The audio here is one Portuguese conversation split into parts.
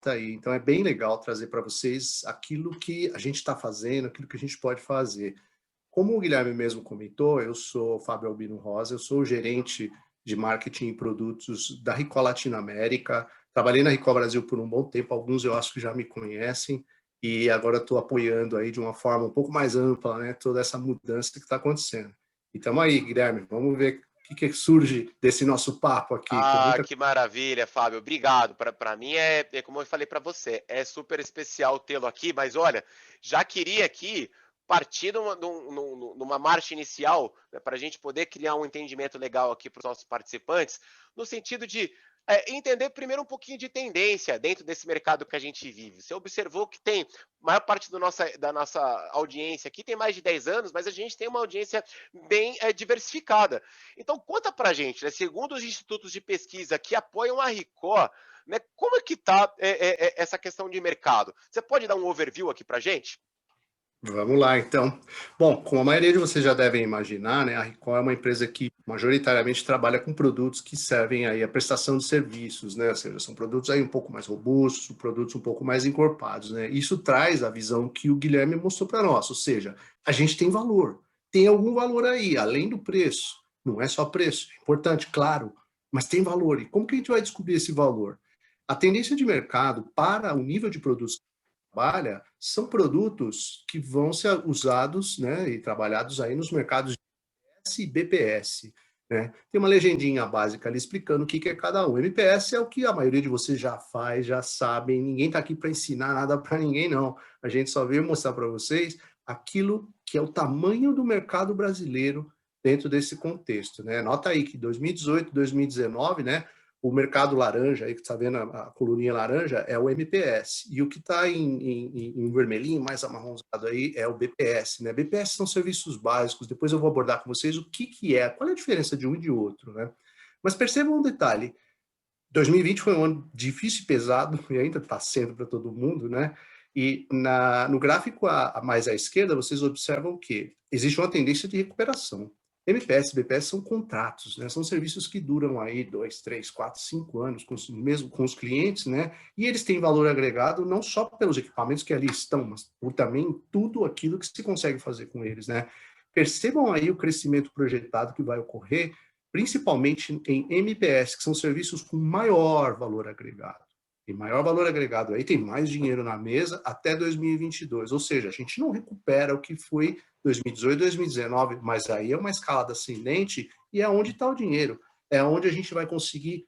tá aí. Então é bem legal trazer para vocês aquilo que a gente está fazendo, aquilo que a gente pode fazer. Como o Guilherme mesmo comentou, eu sou Fábio Albino Rosa, eu sou o gerente de marketing e produtos da Ricoh Latinoamérica. Trabalhei na Ricoh Brasil por um bom tempo, alguns eu acho que já me conhecem, e agora estou apoiando aí de uma forma um pouco mais ampla, né, toda essa mudança que está acontecendo. E estamos aí, Guilherme, vamos ver o que surge desse nosso papo aqui. Tem Ah, muita. que maravilha, Fábio. Obrigado. Para mim é como eu falei para você, é super especial tê-lo aqui. Mas olha, já queria aqui partir numa marcha inicial, né, para a gente poder criar um entendimento legal aqui para os nossos participantes, no sentido de entender primeiro um pouquinho de tendência dentro desse mercado que a gente vive. Você observou que tem maior parte da nossa audiência aqui tem mais de 10 anos, mas a gente tem uma audiência bem diversificada. Então, conta pra gente, né, segundo os institutos de pesquisa que apoiam a Ricoh, né, como é que está essa questão de mercado? Você pode dar um overview aqui pra gente? Vamos lá, então. Bom, como a maioria de vocês já devem imaginar, né, a Ricoh é uma empresa que majoritariamente trabalha com produtos que servem aí a prestação de serviços, né, ou seja, são produtos aí um pouco mais robustos, produtos um pouco mais encorpados, né. Isso traz a visão que o Guilherme mostrou para nós, ou seja, a gente tem valor, tem algum valor aí, além do preço. Não é só preço, é importante, claro, mas tem valor. E como que a gente vai descobrir esse valor? A tendência de mercado para o nível de produtos trabalha são produtos que vão ser usados, né, e trabalhados aí nos mercados de S e BPS. Né? Tem uma legendinha básica ali explicando o que é cada um. MPS é o que a maioria de vocês já faz, já sabem. Ninguém está aqui para ensinar nada para ninguém, não. A gente só veio mostrar para vocês aquilo que é o tamanho do mercado brasileiro dentro desse contexto. Né? Nota aí que 2018, 2019, né, o mercado laranja, aí que está vendo a coluninha laranja, é o MPS. E o que está em vermelhinho, mais amarronzado aí, é o BPS. Né? BPS são serviços básicos, depois eu vou abordar com vocês o que é, qual é a diferença de um e de outro. Né? Mas percebam um detalhe, 2020 foi um ano difícil e pesado, e ainda está sendo para todo mundo, né? E no gráfico mais à esquerda, vocês observam que existe uma tendência de recuperação. MPS e BPS são contratos, né? São serviços que duram aí 2, 3, 4, 5 anos, mesmo com os clientes, né? E eles têm valor agregado não só pelos equipamentos que ali estão, mas por também tudo aquilo que se consegue fazer com eles, né? Percebam aí o crescimento projetado que vai ocorrer principalmente em MPS, que são serviços com maior valor agregado. Tem maior valor agregado aí, tem mais dinheiro na mesa até 2022. Ou seja, a gente não recupera o que foi 2018, 2019, mas aí é uma escalada ascendente e é onde está o dinheiro. É onde a gente vai conseguir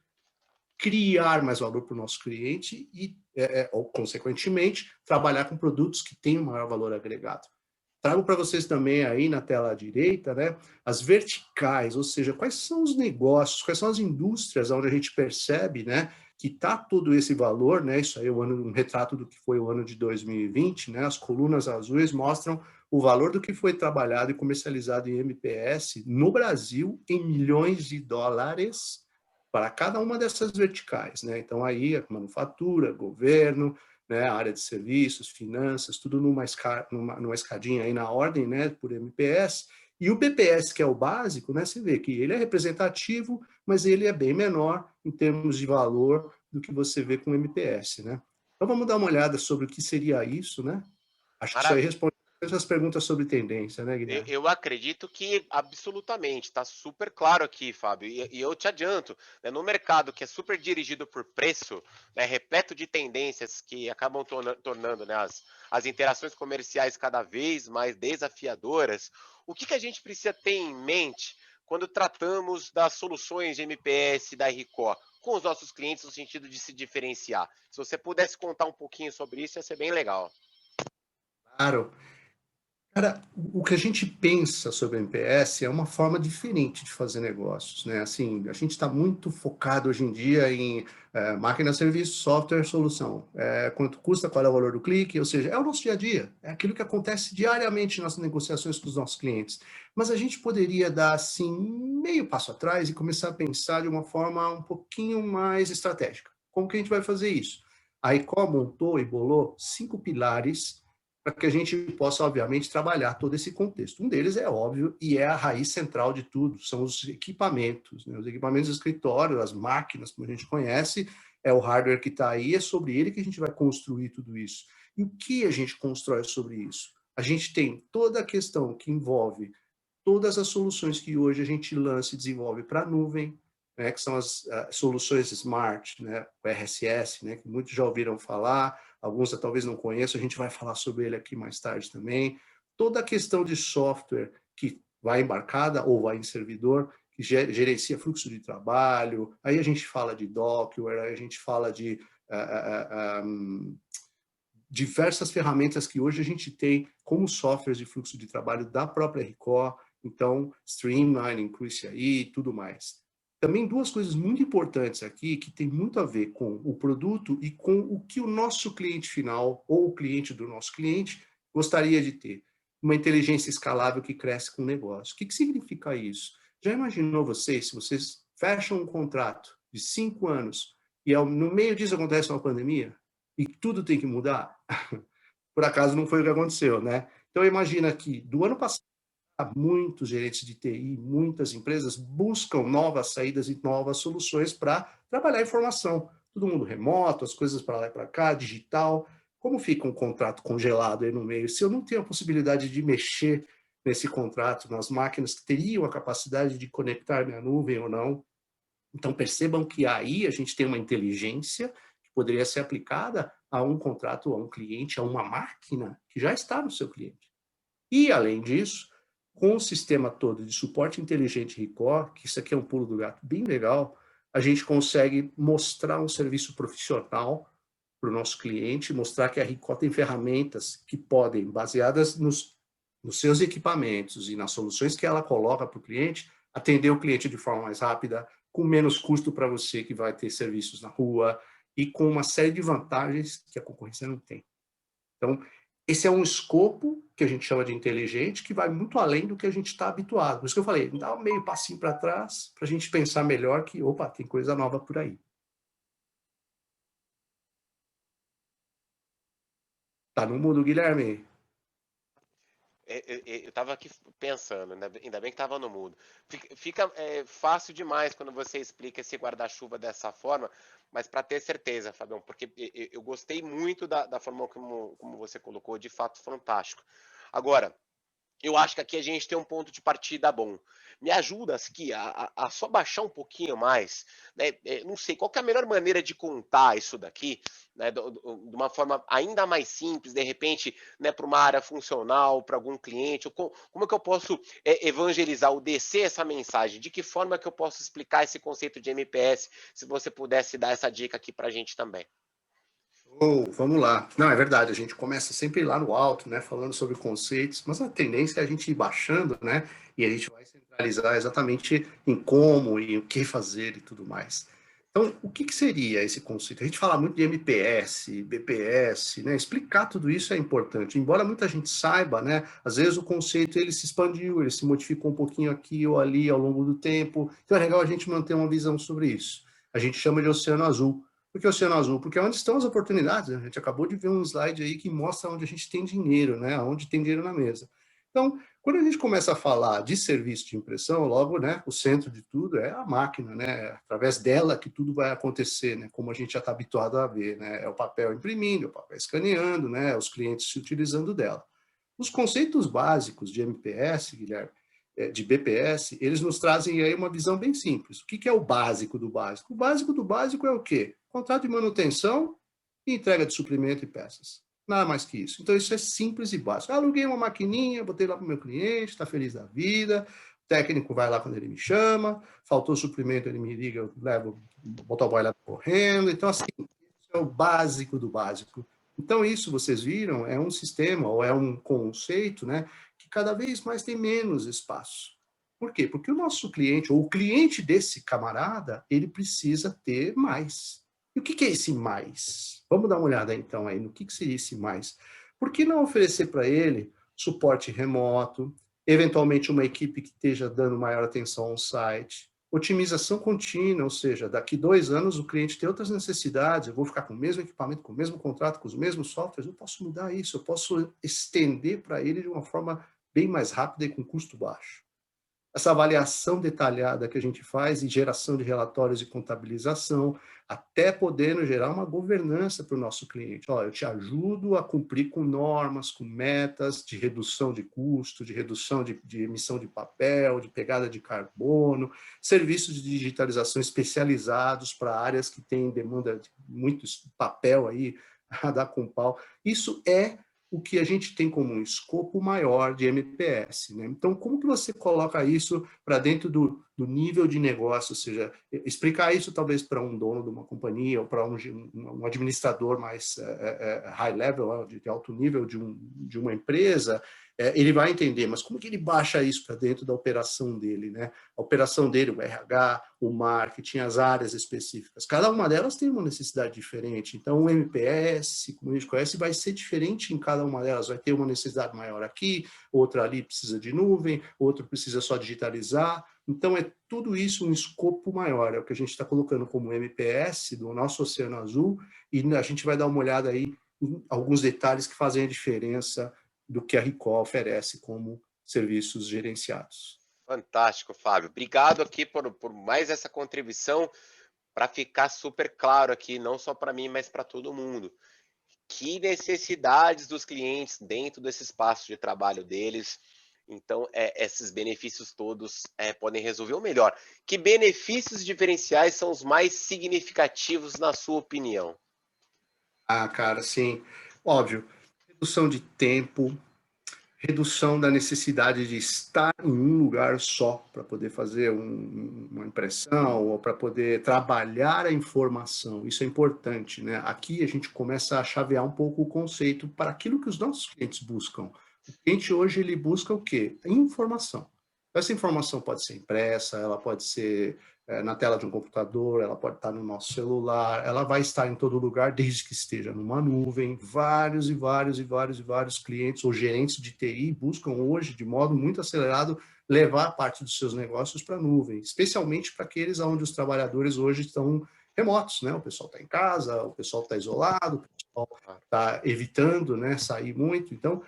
criar mais valor para o nosso cliente e, ou, consequentemente, trabalhar com produtos que têm um maior valor agregado. Trago para vocês também aí na tela direita, né, as verticais, ou seja, quais são os negócios, quais são as indústrias onde a gente percebe, né, que está todo esse valor, né, isso aí é um retrato do que foi o ano de 2020, né, as colunas azuis mostram o valor do que foi trabalhado e comercializado em MPS no Brasil em milhões de dólares para cada uma dessas verticais, né, então aí a manufatura, governo, né, a área de serviços, finanças, tudo numa escadinha aí na ordem, né, por MPS, e o BPS, que é o básico, né, você vê que ele é representativo, mas ele é bem menor em termos de valor do que você vê com o MPS, né. Então vamos dar uma olhada sobre o que seria isso, né. Acho que isso aí responde essas perguntas sobre tendência, né, Guilherme? Eu acredito que absolutamente, está super claro aqui, Fábio. E eu te adianto, né, no mercado que é super dirigido por preço, né, repleto de tendências que acabam tornando, né, as interações comerciais cada vez mais desafiadoras, o que a gente precisa ter em mente quando tratamos das soluções de MPS da Ricoh com os nossos clientes no sentido de se diferenciar? Se você pudesse contar um pouquinho sobre isso, ia ser bem legal. Claro. Cara, o que a gente pensa sobre a NPS é uma forma diferente de fazer negócios, né? Assim, a gente está muito focado hoje em dia em máquina, serviço, software, solução. Quanto custa, qual é o valor do clique, ou seja, é o nosso dia a dia, é aquilo que acontece diariamente nas negociações com os nossos clientes. Mas a gente poderia dar, assim, meio passo atrás e começar a pensar de uma forma um pouquinho mais estratégica. Como que a gente vai fazer isso? A ICO montou e bolou 5 pilares para que a gente possa, obviamente, trabalhar todo esse contexto. Um deles é óbvio e é a raiz central de tudo, são os equipamentos, né? Os equipamentos de escritório, as máquinas, como a gente conhece, é o hardware que está aí, é sobre ele que a gente vai construir tudo isso. E o que a gente constrói sobre isso? A gente tem toda a questão que envolve todas as soluções que hoje a gente lança e desenvolve para a nuvem, né, que são as soluções smart, né, o RSS, né, que muitos já ouviram falar, alguns talvez não conheçam, a gente vai falar sobre ele aqui mais tarde também. Toda a questão de software que vai embarcada ou vai em servidor, que gerencia fluxo de trabalho, aí a gente fala de Docker, aí a gente fala de diversas ferramentas que hoje a gente tem como softwares de fluxo de trabalho da própria Record, então Streamline inclui-se aí e tudo mais. Também duas coisas muito importantes aqui que tem muito a ver com o produto e com o que o nosso cliente final ou o cliente do nosso cliente gostaria de ter. Uma inteligência escalável que cresce com o negócio. O que significa isso? Já imaginou vocês, se vocês fecham um contrato de 5 anos e no meio disso acontece uma pandemia e tudo tem que mudar? Por acaso não foi o que aconteceu, né? Então imagina que do ano passado, muitos gerentes de TI, muitas empresas buscam novas saídas e novas soluções para trabalhar a informação. Todo mundo remoto, as coisas para lá e para cá, digital. Como fica um contrato congelado aí no meio? Se eu não tenho a possibilidade de mexer nesse contrato, nas máquinas que teriam a capacidade de conectar minha nuvem ou não, então percebam que aí a gente tem uma inteligência que poderia ser aplicada a um contrato, a um cliente, a uma máquina que já está no seu cliente. E, além disso, com o sistema todo de suporte inteligente Record, que isso aqui é um pulo do gato bem legal, a gente consegue mostrar um serviço profissional para o nosso cliente, mostrar que a Record tem ferramentas que podem, baseadas nos seus equipamentos e nas soluções que ela coloca para o cliente, atender o cliente de forma mais rápida, com menos custo para você que vai ter serviços na rua e com uma série de vantagens que a concorrência não tem. Então, esse é um escopo que a gente chama de inteligente, que vai muito além do que a gente está habituado. Por isso que eu falei, dá um meio passinho para trás, para a gente pensar melhor que, opa, tem coisa nova por aí. Tá no mudo, Guilherme? Eu estava aqui pensando, ainda bem que estava no mudo. Fica fácil demais quando você explica esse guarda-chuva dessa forma, mas para ter certeza, Fabião, porque eu gostei muito da forma como você colocou, de fato fantástico. Agora, eu acho que aqui a gente tem um ponto de partida bom. Me ajuda aqui a só baixar um pouquinho mais, né? Não sei, qual que é a melhor maneira de contar isso daqui, né? De uma forma ainda mais simples, de repente, né, para uma área funcional, para algum cliente, como é que eu posso evangelizar ou descer essa mensagem? De que forma que eu posso explicar esse conceito de MPS, se você pudesse dar essa dica aqui para a gente também? Vamos lá. Não, é verdade, a gente começa sempre lá no alto, né, falando sobre conceitos, mas a tendência é a gente ir baixando, né, e a gente vai centralizar exatamente em como e o que fazer e tudo mais. Então, o que seria esse conceito? A gente fala muito de MPS, BPS, né, explicar tudo isso é importante, embora muita gente saiba, né, às vezes o conceito ele se expandiu, ele se modificou um pouquinho aqui ou ali ao longo do tempo, então é legal a gente manter uma visão sobre isso. A gente chama de oceano azul. Por que o Oceano Azul? Porque é onde estão as oportunidades. Né? A gente acabou de ver um slide aí que mostra onde a gente tem dinheiro, né? Onde tem dinheiro na mesa. Então, quando a gente começa a falar de serviço de impressão, logo, né, o centro de tudo é a máquina, né? É através dela que tudo vai acontecer, né? Como a gente já está habituado a ver, né? É o papel imprimindo, é o papel escaneando, né? Os clientes se utilizando dela. Os conceitos básicos de MPS, Guilherme, de BPS, eles nos trazem aí uma visão bem simples. O que é o básico do básico? O básico do básico é o quê? Contrato de manutenção e entrega de suprimento e peças. Nada mais que isso. Então, isso é simples e básico. Aluguei uma maquininha, botei lá para o meu cliente, está feliz da vida, o técnico vai lá quando ele me chama, faltou suprimento, ele me liga, eu levo o motoboy lá correndo. Então, assim, isso é o básico do básico. Então, isso, vocês viram, é um sistema, ou é um conceito, né, que cada vez mais tem menos espaço. Por quê? Porque o nosso cliente, ou o cliente desse camarada, ele precisa ter mais. E o que é esse mais? Vamos dar uma olhada então aí no que seria esse mais. Por que não oferecer para ele suporte remoto, eventualmente uma equipe que esteja dando maior atenção ao site, otimização contínua, ou seja, daqui 2 anos o cliente tem outras necessidades, eu vou ficar com o mesmo equipamento, com o mesmo contrato, com os mesmos softwares, eu posso mudar isso, eu posso estender para ele de uma forma bem mais rápida e com custo baixo. essa avaliação detalhada que a gente faz e geração de relatórios e contabilização, até podendo gerar uma governança para o nosso cliente. Ó, eu te ajudo a cumprir com normas, com metas de redução de custo, de redução de emissão de papel, de pegada de carbono, serviços de digitalização especializados para áreas que têm demanda de muito papel aí a dar com pau. Isso é o que a gente tem como um escopo maior de MPS. Né? Então, como que você coloca isso para dentro do nível de negócio? Ou seja, explicar isso talvez para um dono de uma companhia ou para um administrador mais high level, de alto nível de uma empresa, ele vai entender, mas como que ele baixa isso para dentro da operação dele? Né? A operação dele, o RH, o marketing, as áreas específicas. Cada uma delas tem uma necessidade diferente. Então, o MPS, como a gente conhece, vai ser diferente em cada uma delas. Vai ter uma necessidade maior aqui, outra ali precisa de nuvem, outro precisa só digitalizar. Então, é tudo isso um escopo maior. É o que a gente está colocando como MPS do nosso Oceano Azul, e a gente vai dar uma olhada aí em alguns detalhes que fazem a diferença do que a Recall oferece como serviços gerenciados. Fantástico, Fábio. Obrigado aqui por mais essa contribuição para ficar super claro aqui, não só para mim, mas para todo mundo. Que necessidades dos clientes dentro desse espaço de trabalho deles. Então, esses benefícios todos podem resolver o melhor. Que benefícios diferenciais são os mais significativos, na sua opinião? Ah, cara, sim. Óbvio, redução de tempo, redução da necessidade de estar em um lugar só para poder fazer uma impressão ou para poder trabalhar a informação. Isso é importante, né? Aqui a gente começa a chavear um pouco o conceito para aquilo que os nossos clientes buscam. O cliente hoje ele busca o quê? Informação. Essa informação pode ser impressa, ela pode ser na tela de um computador, ela pode estar no nosso celular, ela vai estar em todo lugar, desde que esteja numa nuvem. Vários e vários e vários e vários clientes ou gerentes de TI buscam hoje, de modo muito acelerado, levar parte dos seus negócios para a nuvem, especialmente para aqueles onde os trabalhadores hoje estão remotos, né? O pessoal está em casa, o pessoal está isolado, o pessoal está evitando, né, sair muito. Então,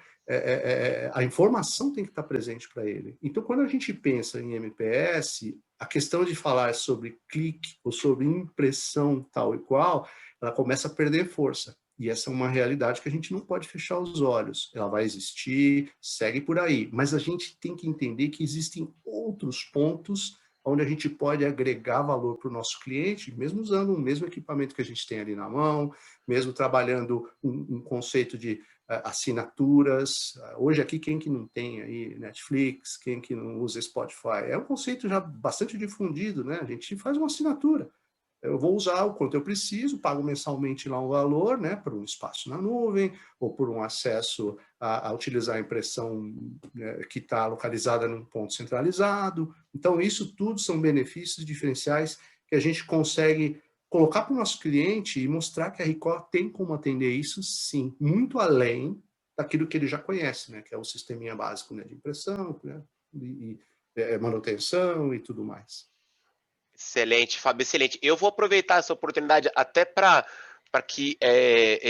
a informação tem que estar presente para ele. Então, quando a gente pensa em MPS, a questão de falar sobre clique ou sobre impressão tal e qual, ela começa a perder força. E essa é uma realidade que a gente não pode fechar os olhos. Ela vai existir, segue por aí. Mas a gente tem que entender que existem outros pontos onde a gente pode agregar valor para o nosso cliente, mesmo usando o mesmo equipamento que a gente tem ali na mão, mesmo trabalhando um conceito de assinaturas. Hoje aqui, quem que não tem aí Netflix, quem que não usa Spotify? É um conceito já bastante difundido, né? A gente faz uma assinatura. Eu vou usar o quanto eu preciso, pago mensalmente lá um valor, né, por um espaço na nuvem, ou por um acesso a utilizar a impressão, né, que está localizada num ponto centralizado. Então, isso tudo são benefícios diferenciais que a gente consegue colocar para o nosso cliente e mostrar que a Record tem como atender isso, sim, muito além daquilo que ele já conhece, né, que é o sisteminha básico, né, de impressão, né, e manutenção e tudo mais. Excelente, Fábio, excelente. Eu vou aproveitar essa oportunidade até para que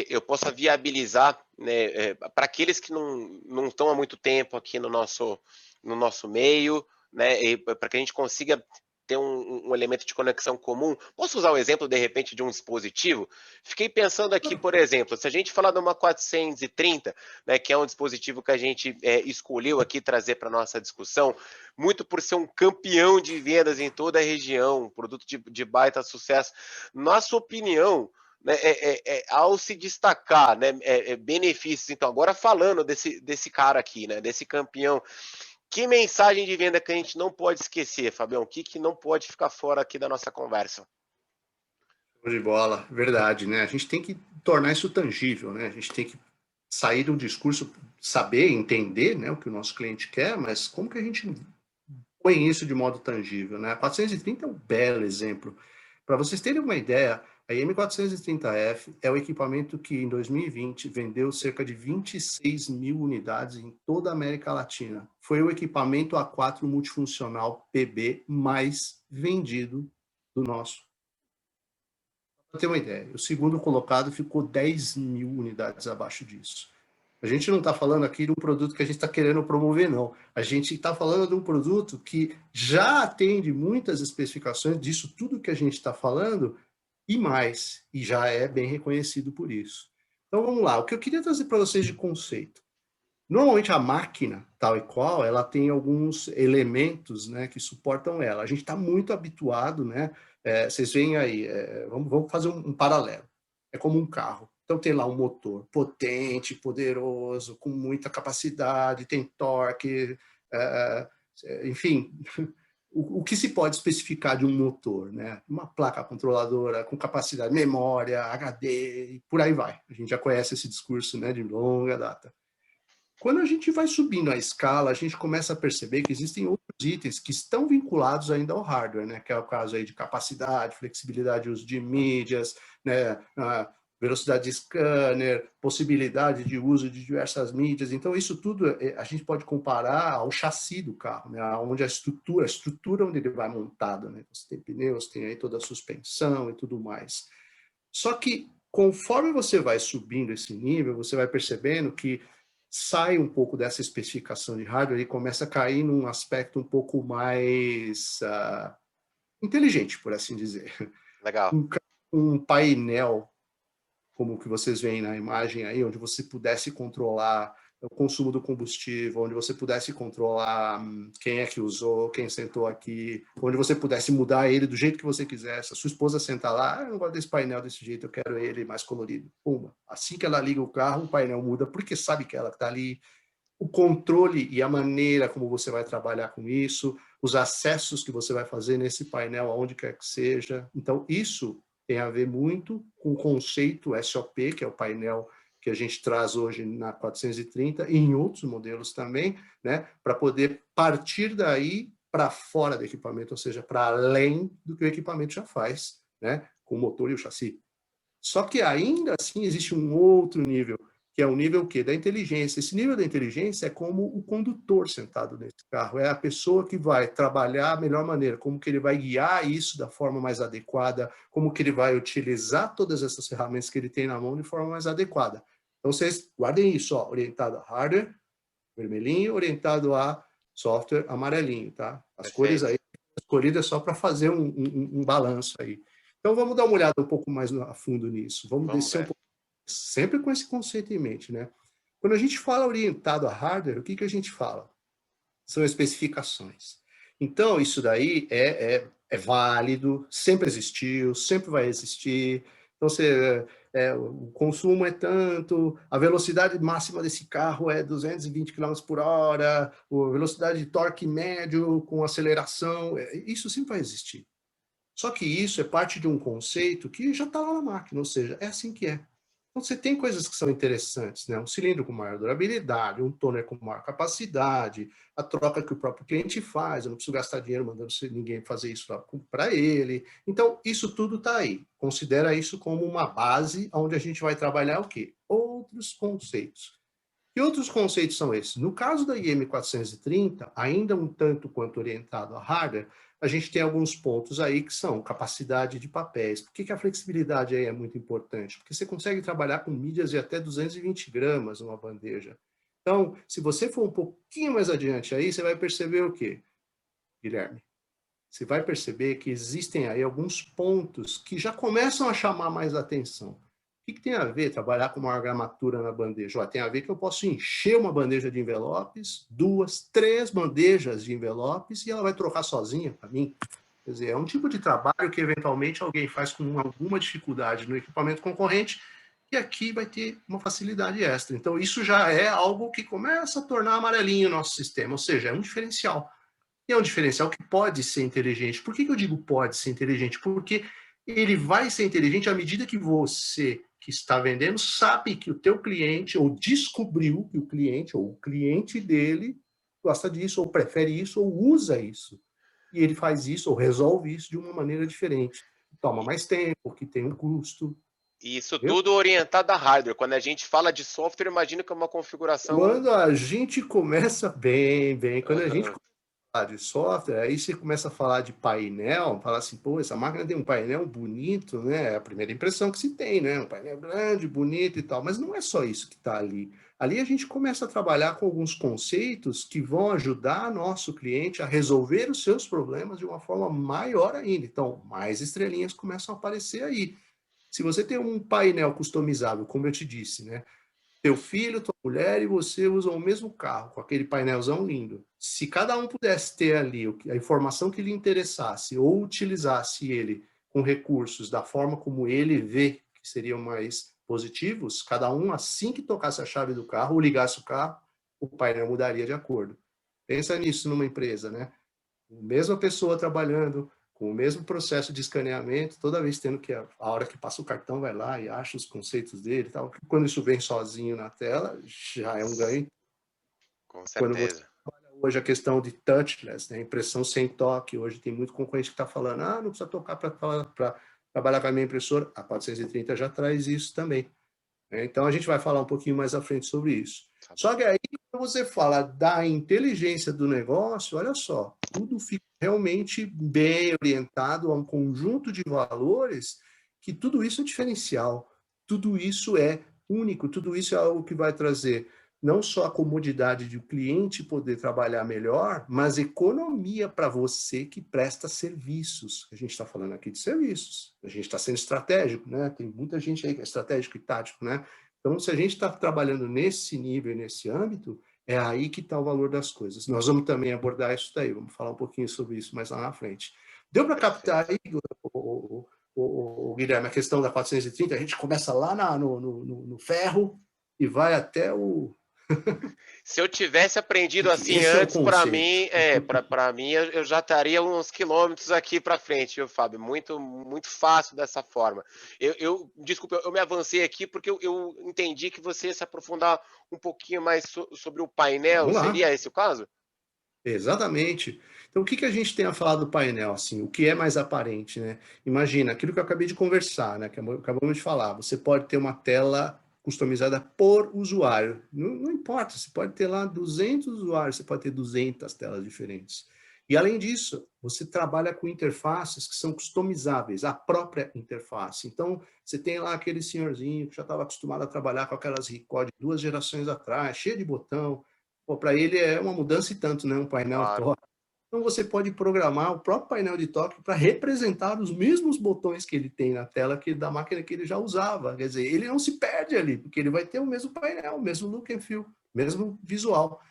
eu possa viabilizar, né, para aqueles que não estão há muito tempo aqui no nosso meio, né, para que a gente consiga ter um elemento de conexão comum. Posso usar o exemplo, de repente, de um dispositivo? Fiquei pensando aqui, por exemplo, se a gente falar de uma 430, né, que é um dispositivo que a gente escolheu aqui trazer para a nossa discussão, muito por ser um campeão de vendas em toda a região, um produto de baita sucesso. Na sua opinião, né, ao se destacar, né, benefícios, então, agora falando desse cara aqui, né, desse campeão, que mensagem de venda que a gente não pode esquecer, Fabião? O que não pode ficar fora aqui da nossa conversa? Show de bola, verdade, né? A gente tem que tornar isso tangível, né? A gente tem que sair do discurso, saber, entender, né, o que o nosso cliente quer, mas como que a gente põe isso de modo tangível, né? A 430 é um belo exemplo. Para vocês terem uma ideia, a M430F é o equipamento que em 2020 vendeu cerca de 26 mil unidades em toda a América Latina. Foi o equipamento A4 multifuncional PB mais vendido do nosso. Para ter uma ideia, o segundo colocado ficou 10 mil unidades abaixo disso. A gente não está falando aqui de um produto que a gente está querendo promover, não. A gente está falando de um produto que já atende muitas especificações disso, tudo que a gente está falando, e mais, e já é bem reconhecido por isso. Então vamos lá, o que eu queria trazer para vocês de conceito. Normalmente a máquina, tal e qual, ela tem alguns elementos, né, que suportam ela. A gente está muito habituado, né? Vocês veem aí, vamos fazer um paralelo. É como um carro. Então tem lá um motor potente, poderoso, com muita capacidade, tem torque, enfim, o que se pode especificar de um motor, né? Uma placa controladora com capacidade, memória, HD, e por aí vai. A gente já conhece esse discurso, né, de longa data. Quando a gente vai subindo a escala, a gente começa a perceber que existem outros itens que estão vinculados ainda ao hardware, né? Que é o caso aí de capacidade, flexibilidade de uso de mídias, né? Velocidade de scanner, possibilidade de uso de diversas mídias. Então, isso tudo a gente pode comparar ao chassi do carro, né? Onde a estrutura onde ele vai montado, né? Você tem pneus, tem aí toda a suspensão e tudo mais. Só que, conforme você vai subindo esse nível, você vai percebendo que sai um pouco dessa especificação de hardware e começa a cair num aspecto um pouco mais inteligente, por assim dizer. Legal. Um painel, como o que vocês veem na imagem aí, onde você pudesse controlar o consumo do combustível, onde você pudesse controlar quem é que usou, quem sentou aqui, onde você pudesse mudar ele do jeito que você quisesse. A sua esposa senta lá, eu não gosto desse painel desse jeito, eu quero ele mais colorido. Puma. Assim que ela liga o carro, o painel muda, porque sabe que ela está ali. O controle e a maneira como você vai trabalhar com isso, os acessos que você vai fazer nesse painel, aonde quer que seja. Então, isso tem a ver muito com o conceito SOP, que é o painel que a gente traz hoje na 430 e em outros modelos também, né, para poder partir daí para fora do equipamento, ou seja, para além do que o equipamento já faz, né, com o motor e o chassi. Só que ainda assim existe um outro nível, que é o nível quê? Da inteligência. Esse nível da inteligência é como o condutor sentado nesse carro, é a pessoa que vai trabalhar a melhor maneira, como que ele vai guiar isso da forma mais adequada, como que ele vai utilizar todas essas ferramentas que ele tem na mão de forma mais adequada. Então vocês guardem isso, ó, orientado a hardware, vermelhinho, orientado a software, amarelinho, tá? As cores aí escolhidas só para fazer um balanço aí. Então vamos dar uma olhada um pouco mais a fundo nisso. Vamos descer um pouco, sempre com esse conceito em mente, né? Quando a gente fala orientado a hardware, o que que a gente fala? São especificações. Então, isso daí é válido, sempre existiu, sempre vai existir. Então, o consumo é tanto, a velocidade máxima desse carro é 220 km por hora, a velocidade de torque médio com aceleração, isso sempre vai existir. Só que isso é parte de um conceito que já está lá na máquina, ou seja, é assim que é. Então, você tem coisas que são interessantes, né? Um cilindro com maior durabilidade, um toner com maior capacidade, a troca que o próprio cliente faz, eu não preciso gastar dinheiro mandando ninguém fazer isso para ele. Então, isso tudo está aí. Considera isso como uma base onde a gente vai trabalhar o quê? Outros conceitos. Que outros conceitos são esses? No caso da IM430, ainda um tanto quanto orientado a hardware, a gente tem alguns pontos aí que são capacidade de papéis. Por que a flexibilidade aí é muito importante? Porque você consegue trabalhar com mídias de até 220 gramas numa bandeja. Então, se você for um pouquinho mais adiante aí, você vai perceber o quê, Guilherme? Você vai perceber que existem aí alguns pontos que já começam a chamar mais atenção. O que tem a ver trabalhar com uma gramatura na bandeja? Tem a ver que eu posso encher uma bandeja de envelopes, 2, 3 bandejas de envelopes, e ela vai trocar sozinha para mim. Quer dizer, é um tipo de trabalho que eventualmente alguém faz com alguma dificuldade no equipamento concorrente, e aqui vai ter uma facilidade extra. Então, isso já é algo que começa a tornar amarelinho o nosso sistema, ou seja, é um diferencial. E é um diferencial que pode ser inteligente. Por que eu digo pode ser inteligente? Porque ele vai ser inteligente à medida que você que está vendendo sabe que o teu cliente, ou descobriu que o cliente, ou o cliente dele, gosta disso, ou prefere isso, ou usa isso. E ele faz isso, ou resolve isso de uma maneira diferente. Toma mais tempo, que tem um custo. Isso tudo orientado a hardware. Quando a gente fala de software, imagino que é uma configuração. Quando a gente começa bem, quando a gente falar de software, aí você começa a falar de painel, fala assim, pô, essa máquina tem um painel bonito, né? É a primeira impressão que se tem, né? Um painel grande, bonito e tal, mas não é só isso que está ali. Ali a gente começa a trabalhar com alguns conceitos que vão ajudar nosso cliente a resolver os seus problemas de uma forma maior ainda. Então, mais estrelinhas começam a aparecer aí. Se você tem um painel customizável, como eu te disse, né? Teu filho, tua mulher e você usam o mesmo carro, com aquele painelzão lindo. Se cada um pudesse ter ali a informação que lhe interessasse ou utilizasse ele com recursos da forma como ele vê que seriam mais positivos, cada um, assim que tocasse a chave do carro ou ligasse o carro, o painel mudaria de acordo. Pensa nisso numa empresa, né? A mesma pessoa trabalhando com o mesmo processo de escaneamento, toda vez tendo que, a hora que passa o cartão, vai lá e acha os conceitos dele e tal. Quando isso vem sozinho na tela, já é um ganho. Com Quando você certeza. olha hoje a questão de touchless, né, impressão sem toque, hoje tem muito concorrente que está falando, não precisa tocar para trabalhar com a minha impressora. A 430 já traz isso também. Então, a gente vai falar um pouquinho mais à frente sobre isso. Tá Só bom. que aí, quando você fala da inteligência do negócio, olha só, tudo fica realmente bem orientado a um conjunto de valores que tudo isso é diferencial, tudo isso é único, tudo isso é algo que vai trazer não só a comodidade de o cliente poder trabalhar melhor, mas economia para você que presta serviços. A gente está falando aqui de serviços, a gente está sendo estratégico, né? Tem muita gente aí que é estratégico e tático, né? Então, se a gente está trabalhando nesse nível, nesse âmbito, é aí que está o valor das coisas. Nós vamos também abordar isso daí, vamos falar um pouquinho sobre isso mais lá na frente. Deu para captar Perfeito. aí, o Guilherme, a questão da 430? A gente começa lá no ferro e vai até o... Se eu tivesse aprendido Porque assim esse é o antes, para conceito. mim, para mim eu já estaria uns quilômetros aqui para frente, viu, Fábio? Muito, muito fácil dessa forma. Desculpa, eu me avancei aqui porque eu entendi que você ia se aprofundar um pouquinho mais sobre o painel. Vamos lá. Seria esse o caso? Exatamente. Então, o que que a gente tem a falar do painel, assim, o que é mais aparente, né? Imagina, aquilo que eu acabei de conversar, né, que acabamos de falar, você pode ter uma tela customizada por usuário, não importa, você pode ter lá 200 usuários, você pode ter 200 telas diferentes. E, além disso, você trabalha com interfaces que são customizáveis, a própria interface. Então, você tem lá aquele senhorzinho que já estava acostumado a trabalhar com aquelas Ricoh de 2 gerações atrás, cheio de botão, para ele é uma mudança e tanto, né? Um painel de Claro. toque. Então você pode programar o próprio painel de toque para representar os mesmos botões que ele tem na tela da máquina que ele já usava. Quer dizer, ele não se perde ali, porque ele vai ter o mesmo painel, o mesmo look and feel, mesmo visual,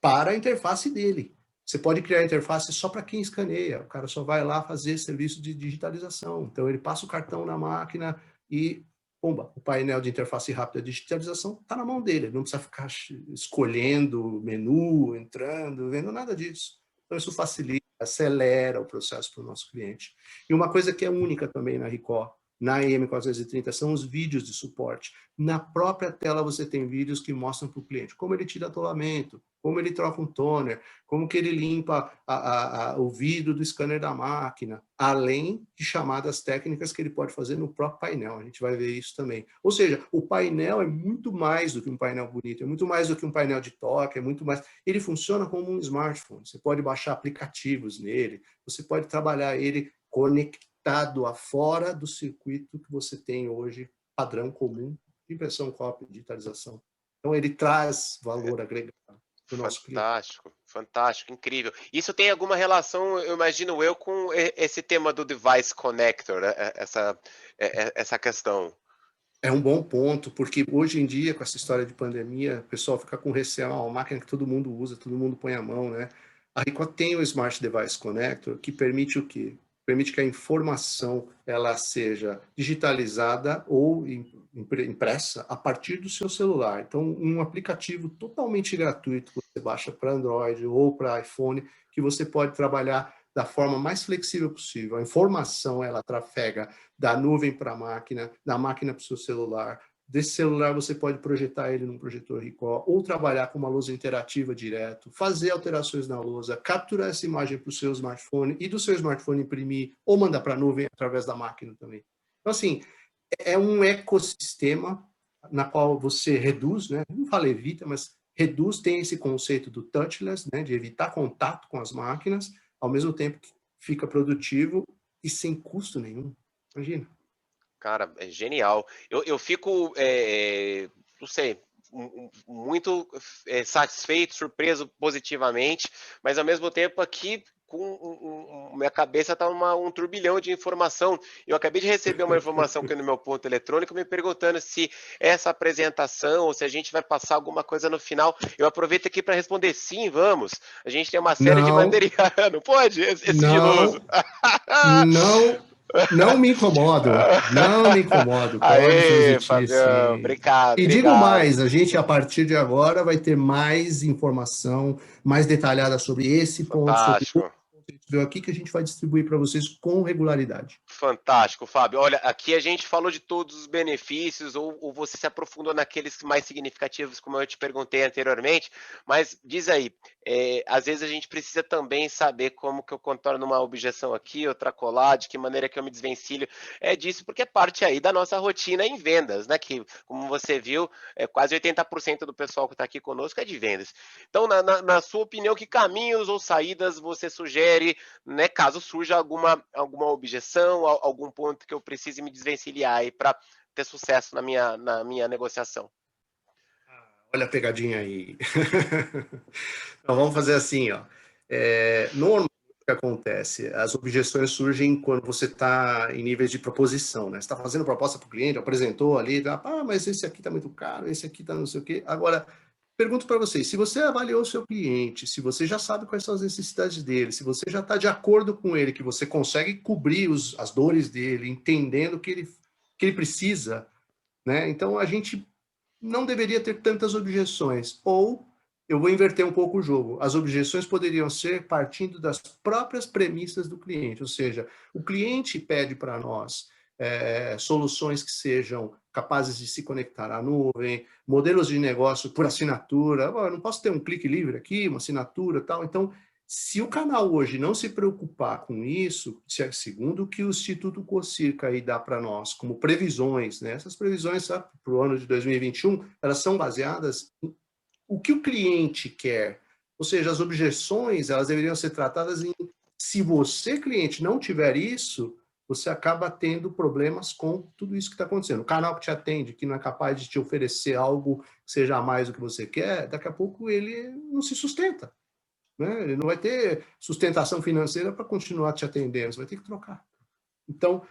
para a interface dele. Você pode criar interface só para quem escaneia. O cara só vai lá fazer serviço de digitalização. Então ele passa o cartão na máquina e pumba, o painel de interface rápida de digitalização está na mão dele, ele não precisa ficar escolhendo menu, entrando, vendo nada disso. Então, isso facilita, acelera o processo para o nosso cliente. E uma coisa que é única também na Ricoh, na IM430, são os vídeos de suporte. Na própria tela você tem vídeos que mostram para o cliente como ele tira atolamento, como ele troca um toner, como que ele limpa o vidro do scanner da máquina, além de chamadas técnicas que ele pode fazer no próprio painel. A gente vai ver isso também. Ou seja, o painel é muito mais do que um painel bonito, é muito mais do que um painel de toque, é muito mais... Ele funciona como um smartphone. Você pode baixar aplicativos nele, você pode trabalhar ele conectado a fora do circuito que você tem hoje, padrão comum, de impressão, cópia, digitalização. Então, ele traz valor agregado para o nosso cliente. Fantástico, fantástico, incrível. Isso tem alguma relação, eu imagino eu, com esse tema do device connector, né? Essa questão. É um bom ponto, porque hoje em dia, com essa história de pandemia, o pessoal fica com receio, uma máquina que todo mundo usa, todo mundo põe a mão, né? A Ricoh tem o Smart Device Connector, que permite o quê? Permite que a informação ela seja digitalizada ou impressa a partir do seu celular. Então, um aplicativo totalmente gratuito que você baixa para Android ou para iPhone, que você pode trabalhar da forma mais flexível possível. A informação, ela trafega da nuvem para a máquina, da máquina para o seu celular. Desse celular você pode projetar ele num projetor Ricoh ou trabalhar com uma lousa interativa direto, fazer alterações na lousa, capturar essa imagem para o seu smartphone e do seu smartphone imprimir ou mandar para a nuvem através da máquina também. Então, assim, é um ecossistema na qual você reduz, né? Não fala evita, mas tem esse conceito do touchless, né, de evitar contato com as máquinas, ao mesmo tempo que fica produtivo e sem custo nenhum. Imagina. Cara, é genial. Eu fico, não sei, muito satisfeito, surpreso positivamente, mas ao mesmo tempo aqui com minha cabeça está um turbilhão de informação. Eu acabei de receber uma informação aqui no meu ponto eletrônico me perguntando se essa apresentação ou se a gente vai passar alguma coisa no final. Eu aproveito aqui para responder sim, vamos. A gente tem uma série de Não, material. Não pode? É sigiloso. não, não, não me incomodo, não me incomodo, pode Aê, transmitir Fabião, sim. obrigado, E digo obrigado. mais, a gente a partir de agora vai ter mais informação mais detalhada sobre esse ponto, sobre o Fantástico. ponto que a gente viu aqui, que a gente vai distribuir para vocês com regularidade. Fantástico, Fábio. Olha, aqui a gente falou de todos os benefícios, ou você se aprofundou naqueles mais significativos, como eu te perguntei anteriormente, mas diz aí, às vezes a gente precisa também saber como que eu contorno uma objeção aqui, outra colar, de que maneira que eu me desvencilho disso, porque é parte aí da nossa rotina em vendas, né? Que, como você viu, quase 80% do pessoal que está aqui conosco é de vendas. Então, na sua opinião, que caminhos ou saídas você sugere, né, caso surja alguma objeção, algum ponto que eu precise me desvencilhar aí para ter sucesso na minha negociação? Olha a pegadinha aí. Então, vamos fazer assim, ó. Normalmente o que acontece? As objeções surgem quando você está em níveis de proposição, né? Você está fazendo proposta para o cliente, apresentou ali, tá, mas esse aqui está muito caro, esse aqui está não sei o quê. Agora, pergunto para vocês, se você avaliou o seu cliente, se você já sabe quais são as necessidades dele, se você já está de acordo com ele, que você consegue cobrir as dores dele, entendendo que ele precisa, né? Então, a gente não deveria ter tantas objeções. Ou eu vou inverter um pouco o jogo. As objeções poderiam ser partindo das próprias premissas do cliente, ou seja, o cliente pede para nós soluções que sejam capazes de se conectar à nuvem, modelos de negócio por assinatura. Eu não posso ter um clique livre aqui, uma assinatura, tal. Então, se o canal hoje não se preocupar com isso, segundo o que o Instituto COCIRC aí dá para nós, como previsões, né? Essas previsões para o ano de 2021, elas são baseadas em o que o cliente quer. Ou seja, as objeções, elas deveriam ser tratadas em, se você, cliente, não tiver isso, você acaba tendo problemas com tudo isso que está acontecendo. O canal que te atende, que não é capaz de te oferecer algo que seja a mais do que você quer, daqui a pouco ele não se sustenta. Né? Ele não vai ter sustentação financeira para continuar te atendendo, você vai ter que trocar. Então,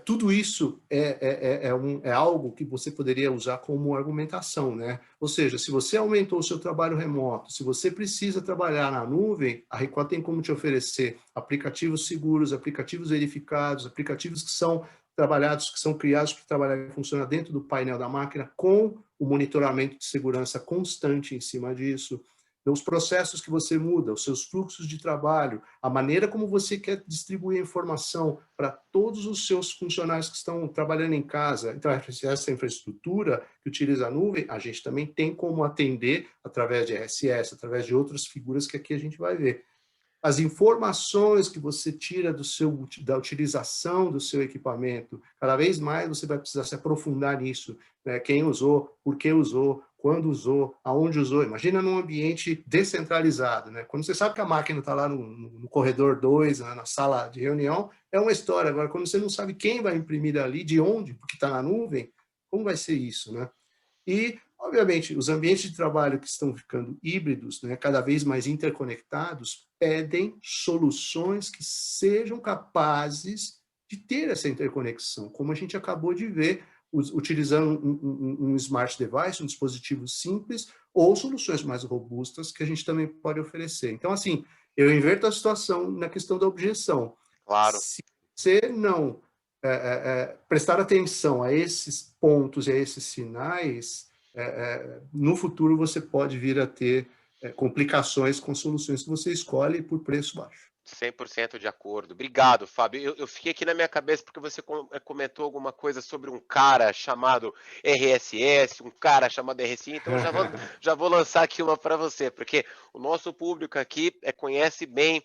tudo isso é algo que você poderia usar como argumentação, né? Ou seja, se você aumentou o seu trabalho remoto, se você precisa trabalhar na nuvem, a Record tem como te oferecer aplicativos seguros, aplicativos verificados, aplicativos que são trabalhados, que são criados para trabalhar e funcionar dentro do painel da máquina, com o monitoramento de segurança constante em cima disso. Os processos que você muda, os seus fluxos de trabalho, a maneira como você quer distribuir a informação para todos os seus funcionários que estão trabalhando em casa. Então, essa infraestrutura que utiliza a nuvem, a gente também tem como atender através de RSS, através de outras figuras que aqui a gente vai ver. As informações que você tira da utilização do seu equipamento, cada vez mais você vai precisar se aprofundar nisso, né? Quem usou, por que usou, quando usou, aonde usou. Imagina num ambiente descentralizado, né? Quando você sabe que a máquina está lá no corredor 2, né, na sala de reunião, é uma história. Agora, quando você não sabe quem vai imprimir ali, de onde, porque está na nuvem, como vai ser isso, né? E, obviamente, os ambientes de trabalho que estão ficando híbridos, né, cada vez mais interconectados, pedem soluções que sejam capazes de ter essa interconexão, como a gente acabou de ver, utilizando um smart device, um dispositivo simples, ou soluções mais robustas que a gente também pode oferecer. Então, assim, eu inverto a situação na questão da objeção. Claro. Se você não prestar atenção a esses pontos e a esses sinais, no futuro você pode vir a ter complicações com soluções que você escolhe por preço baixo. 100% de acordo. Obrigado, Fábio. Eu fiquei aqui na minha cabeça porque você comentou alguma coisa sobre um cara chamado RSS, um cara chamado RSI, então já vou lançar aqui uma para você, porque o nosso público aqui conhece bem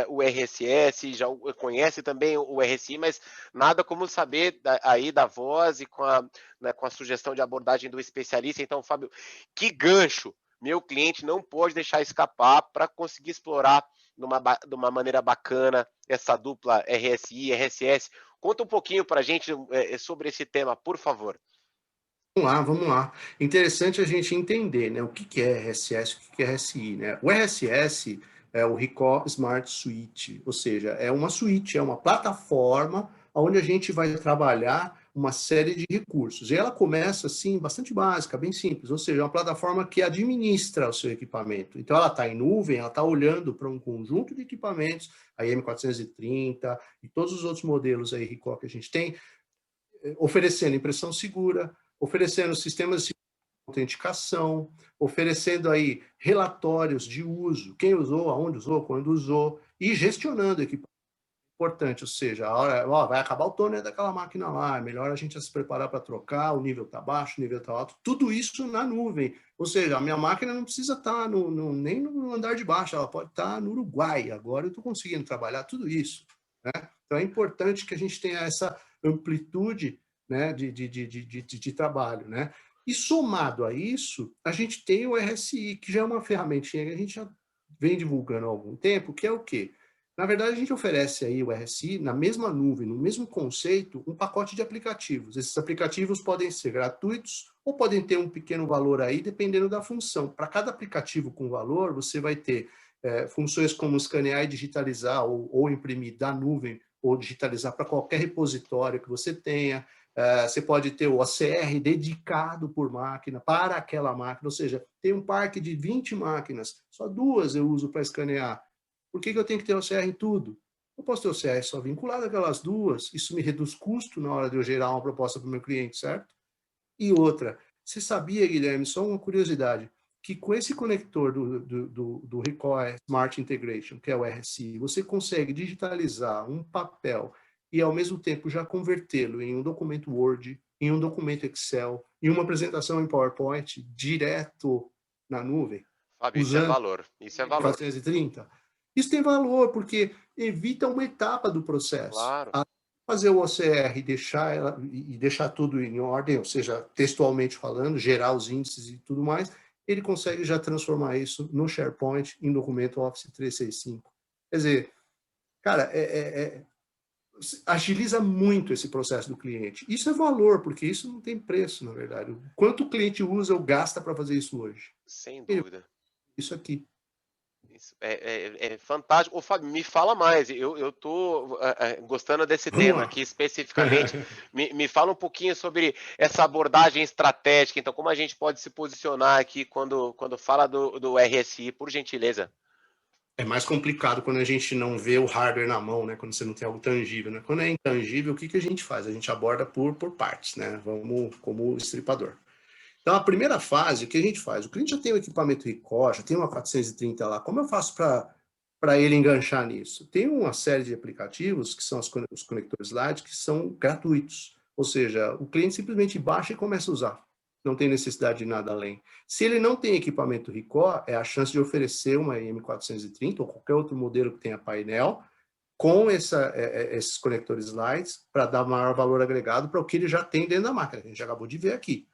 o RSS, já conhece também o RSI, mas nada como saber aí da voz e com a, né, com a sugestão de abordagem do especialista. Então, Fábio, que gancho meu cliente não pode deixar escapar para conseguir explorar de uma maneira bacana essa dupla RSI, RSS. Conta um pouquinho para a gente sobre esse tema, por favor. Vamos lá, vamos lá. Interessante a gente entender, né, o que que é RSS, o que que é RSI, né? O RSS é o Recall Smart Suite, ou seja, é uma suíte, é uma plataforma onde a gente vai trabalhar uma série de recursos. E ela começa assim, bastante básica, bem simples, ou seja, é uma plataforma que administra o seu equipamento. Então ela está em nuvem, ela está olhando para um conjunto de equipamentos, a M430 e todos os outros modelos aí Recall que a gente tem, oferecendo impressão segura, oferecendo sistemas de autenticação, oferecendo aí relatórios de uso, quem usou, aonde usou, quando usou, e gestionando equipamento importante, ou seja, a hora, ó, vai acabar o toner daquela máquina lá, é melhor a gente se preparar para trocar, o nível está baixo, o nível está alto, tudo isso na nuvem, ou seja, a minha máquina não precisa estar nem no andar de baixo, ela pode estar no Uruguai, agora eu estou conseguindo trabalhar tudo isso, né? Então é importante que a gente tenha essa amplitude, né, de trabalho, né? E somado a isso, a gente tem o RSI, que já é uma ferramentinha que a gente já vem divulgando há algum tempo, que é o quê? Na verdade, a gente oferece aí o RSI na mesma nuvem, no mesmo conceito, um pacote de aplicativos. Esses aplicativos podem ser gratuitos ou podem ter um pequeno valor aí, dependendo da função. Para cada aplicativo com valor, você vai ter funções como escanear e digitalizar ou imprimir da nuvem ou digitalizar para qualquer repositório que você tenha. Você pode ter o OCR dedicado por máquina, para aquela máquina, ou seja, tem um parque de 20 máquinas, só 2 eu uso para escanear. Por que eu tenho que ter o OCR em tudo? Eu posso ter o OCR só vinculado àquelas 2, isso me reduz custo na hora de eu gerar uma proposta para o meu cliente, certo? E outra, você sabia, Guilherme, só uma curiosidade, que com esse conector do Recall Smart Integration, que é o RSI, você consegue digitalizar um papel e, ao mesmo tempo, já convertê-lo em um documento Word, em um documento Excel, em uma apresentação em PowerPoint, direto na nuvem, Fábio, isso é usando valor. Isso é valor. 430. Isso tem valor, porque evita uma etapa do processo. Claro. Fazer o OCR e deixar tudo em ordem, ou seja, textualmente falando, gerar os índices e tudo mais, ele consegue já transformar isso no SharePoint em documento Office 365. Quer dizer, cara, agiliza muito esse processo do cliente. Isso é valor, porque isso não tem preço, na verdade. Quanto o cliente usa ou gasta para fazer isso hoje? Sem Ele, dúvida. isso aqui. Isso é fantástico. Ô, Fábio, me fala mais. Eu tô gostando desse Vamos tema lá. aqui especificamente. Me fala um pouquinho sobre essa abordagem estratégica. Então, como a gente pode se posicionar aqui quando fala do RSI, por gentileza? É mais complicado quando a gente não vê o hardware na mão, né? Quando você não tem algo tangível, né? Quando é intangível, o que que a gente faz? A gente aborda por partes, né? Vamos como estripador. Então, a primeira fase, o que a gente faz? O cliente já tem o equipamento Ricoh, já tem uma 430 lá. Como eu faço para ele enganchar nisso? Tem uma série de aplicativos, que são os conectores Lite, que são gratuitos. Ou seja, o cliente simplesmente baixa e começa a usar. Não tem necessidade de nada além. Se ele não tem equipamento Ricoh, é a chance de oferecer uma M430 ou qualquer outro modelo que tenha painel com esses conectores Lite para dar maior valor agregado para o que ele já tem dentro da máquina. A gente já acabou de ver aqui.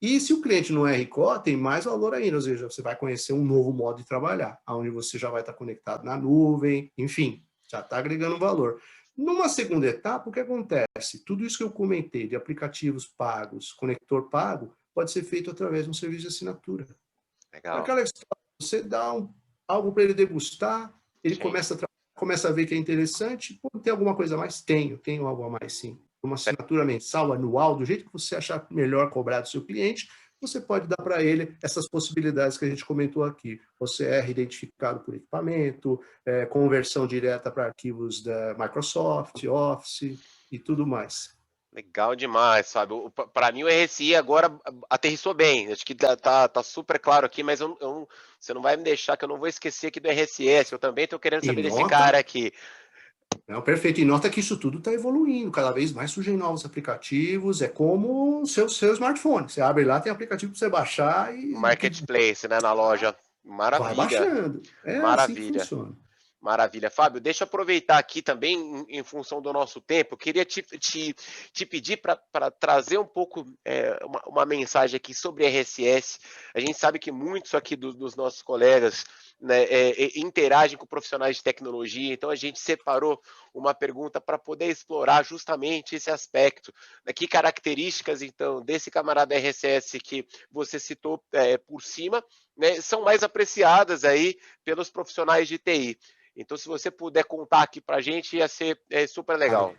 E se o cliente não é RCO, tem mais valor ainda, ou seja, você vai conhecer um novo modo de trabalhar, onde você já vai estar conectado na nuvem, enfim, já está agregando valor. Numa segunda etapa, o que acontece? Tudo isso que eu comentei de aplicativos pagos, conector pago, pode ser feito através de um serviço de assinatura. Legal. Aquela história, você dá algo para ele degustar, ele Sim. começa a ver que é interessante, pô, tem alguma coisa a mais? Tenho algo a mais sim. Uma assinatura mensal, anual, do jeito que você achar melhor cobrar do seu cliente, você pode dar para ele essas possibilidades que a gente comentou aqui. OCR identificado por equipamento, conversão direta para arquivos da Microsoft, Office e tudo mais. Legal demais, sabe? Para mim o RSI agora aterrissou bem. Acho que tá super claro aqui, mas você não vai me deixar que eu não vou esquecer aqui do RSS. Eu também estou querendo E saber desse nota cara aqui. Não, perfeito. E nota que isso tudo está evoluindo, cada vez mais surgem novos aplicativos. É como o seu smartphone. Você abre lá, tem aplicativo para você baixar e o que Marketplace, né, na loja. vai Maravilha, baixando. É assim que maravilha. funciona. Maravilha. Fábio, deixa eu aproveitar aqui também, em função do nosso tempo, eu queria te pedir para trazer um pouco, uma mensagem aqui sobre RSS. A gente sabe que muitos aqui dos nossos colegas, né, interagem com profissionais de tecnologia, então a gente separou uma pergunta para poder explorar justamente esse aspecto, né? Que características, então, desse camarada RSS que você citou por cima, né, são mais apreciadas aí pelos profissionais de TI. Então, se você puder contar aqui para a gente, ia ser super Claro. legal.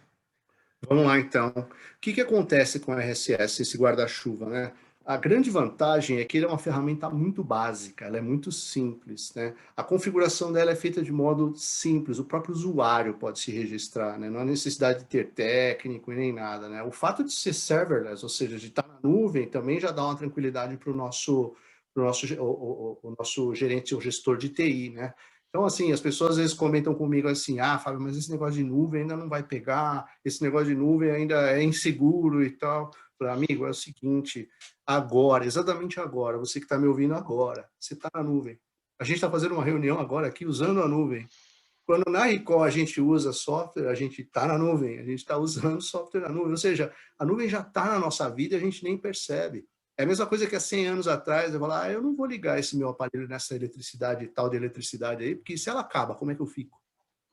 Vamos lá, então. O que acontece com o RSS, esse guarda-chuva, né? A grande vantagem é que ele é uma ferramenta muito básica, ela é muito simples, né? A configuração dela é feita de modo simples, o próprio usuário pode se registrar, né? Não há necessidade de ter técnico e nem nada, né? O fato de ser serverless, ou seja, de estar na nuvem, também já dá uma tranquilidade para o nosso gerente ou gestor de TI, né? Então, assim, as pessoas às vezes comentam comigo assim, ah, Fábio, mas esse negócio de nuvem ainda não vai pegar, esse negócio de nuvem ainda é inseguro e tal. Falei, amigo, é o seguinte, agora, exatamente agora, você que está me ouvindo agora, você está na nuvem. A gente está fazendo uma reunião agora aqui usando a nuvem. Quando na Recall a gente usa software, a gente está na nuvem, a gente está usando software na nuvem, ou seja, a nuvem já está na nossa vida e a gente nem percebe. É a mesma coisa que há 100 anos atrás, eu falar, eu não vou ligar esse meu aparelho nessa eletricidade, tal de eletricidade aí, porque se ela acaba, como é que eu fico?